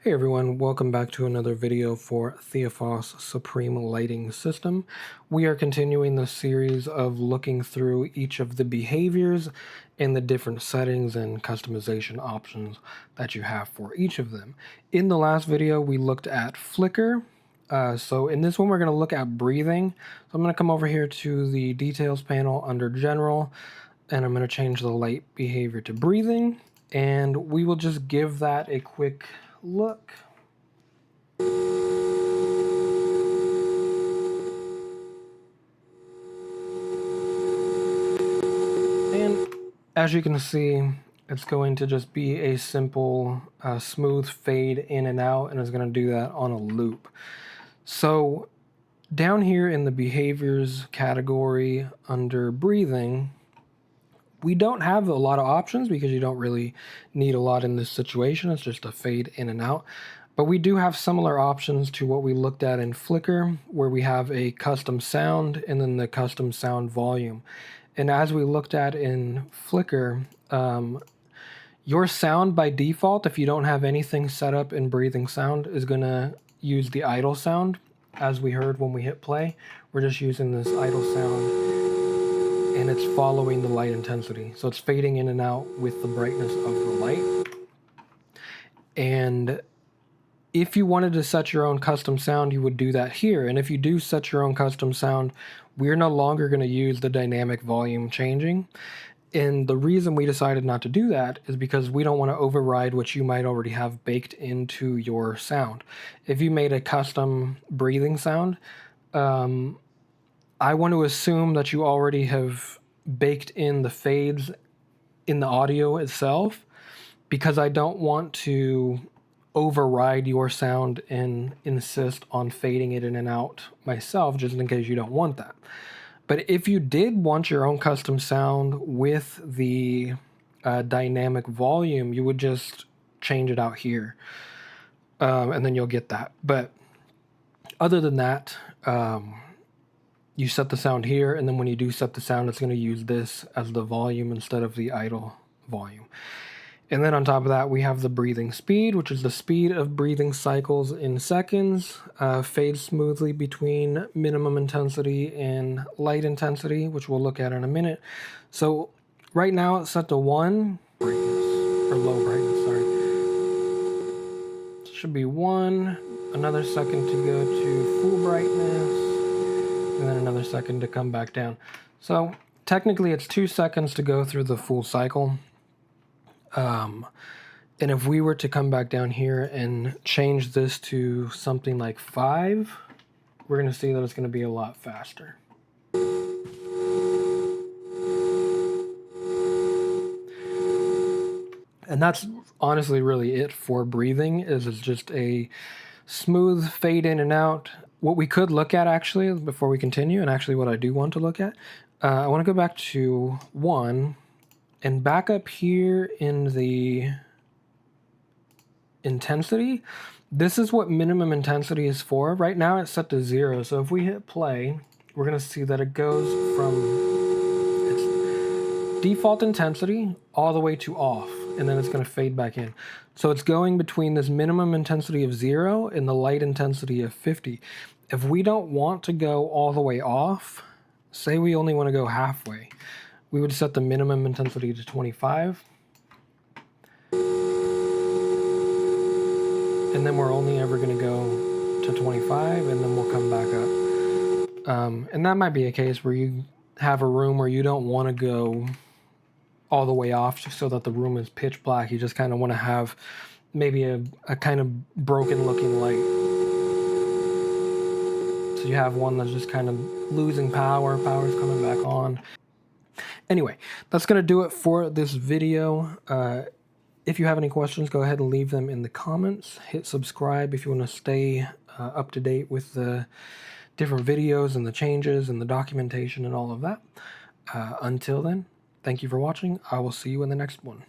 Hey everyone, welcome back to another video for Theophos Supreme Lighting System. We are continuing the series of looking through each of the behaviors and the different settings and customization options that you have for each of them. In the last video, we looked at flicker. So in this one, we're going to look at breathing. So I'm going to come over here to the details panel under general, and I'm going to change the light behavior to breathing, and we will just give that a quick look. And as you can see, it's going to just be a simple smooth fade in and out, and it's going to do that on a loop. So down here in the behaviors category under breathing, we don't have a lot of options because you don't really need a lot in this situation. It's just a fade in and out. But we do have similar options to what we looked at in Flicker, where we have a custom sound and then the custom sound volume. And as we looked at in Flicker, your sound by default, if you don't have anything set up in breathing sound, is going to use the idle sound. As we heard when we hit play, we're just using this idle sound, and it's following the light intensity. So it's fading in and out with the brightness of the light. And if you wanted to set your own custom sound, you would do that here. And if you do set your own custom sound, we're no longer going to use the dynamic volume changing. And the reason we decided not to do that is because we don't want to override what you might already have baked into your sound. If you made a custom breathing sound, I want to assume that you already have baked in the fades in the audio itself, because I don't want to override your sound and insist on fading it in and out myself, just in case you don't want that. But if you did want your own custom sound with the dynamic volume, you would just change it out here, and then you'll get that. But other than that, you set the sound here, and then when you do set the sound, it's going to use this as the volume instead of the idle volume. And then on top of that, we have the breathing speed, which is the speed of breathing cycles in seconds, fades smoothly between minimum intensity and light intensity, which we'll look at in a minute. So right now it's set to 1 brightness, or low brightness, sorry. It should be 1, another second to go to full brightness, and then another second to come back down. So technically it's 2 seconds to go through the full cycle. And if we were to come back down here and change this to something like 5, we're going to see that it's going to be a lot faster. And that's honestly really it for breathing, is it's just a smooth fade in and out. What we could look at, actually, before we continue, and actually what I do want to look at, I want to go back to 1 and back up here in the intensity. This is what minimum intensity is for. Right now it's set to 0, so if we hit play, we're going to see that it goes from its default intensity all the way to off, and then it's going to fade back in. So it's going between this minimum intensity of 0 and the light intensity of 50. If we don't want to go all the way off, say we only want to go halfway, we would set the minimum intensity to 25. And then we're only ever going to go to 25, and then we'll come back up. And that might be a case where you have a room where you don't want to go all the way off just so that the room is pitch black. You just kind of want to have maybe a kind of broken looking light. So you have one that's just kind of losing power's coming back on. Anyway, that's going to do it for this video. If you have any questions, go ahead and leave them in the comments. Hit subscribe if you want to stay up to date with the different videos and the changes and the documentation and all of that. Until then, thank you for watching. I will see you in the next one.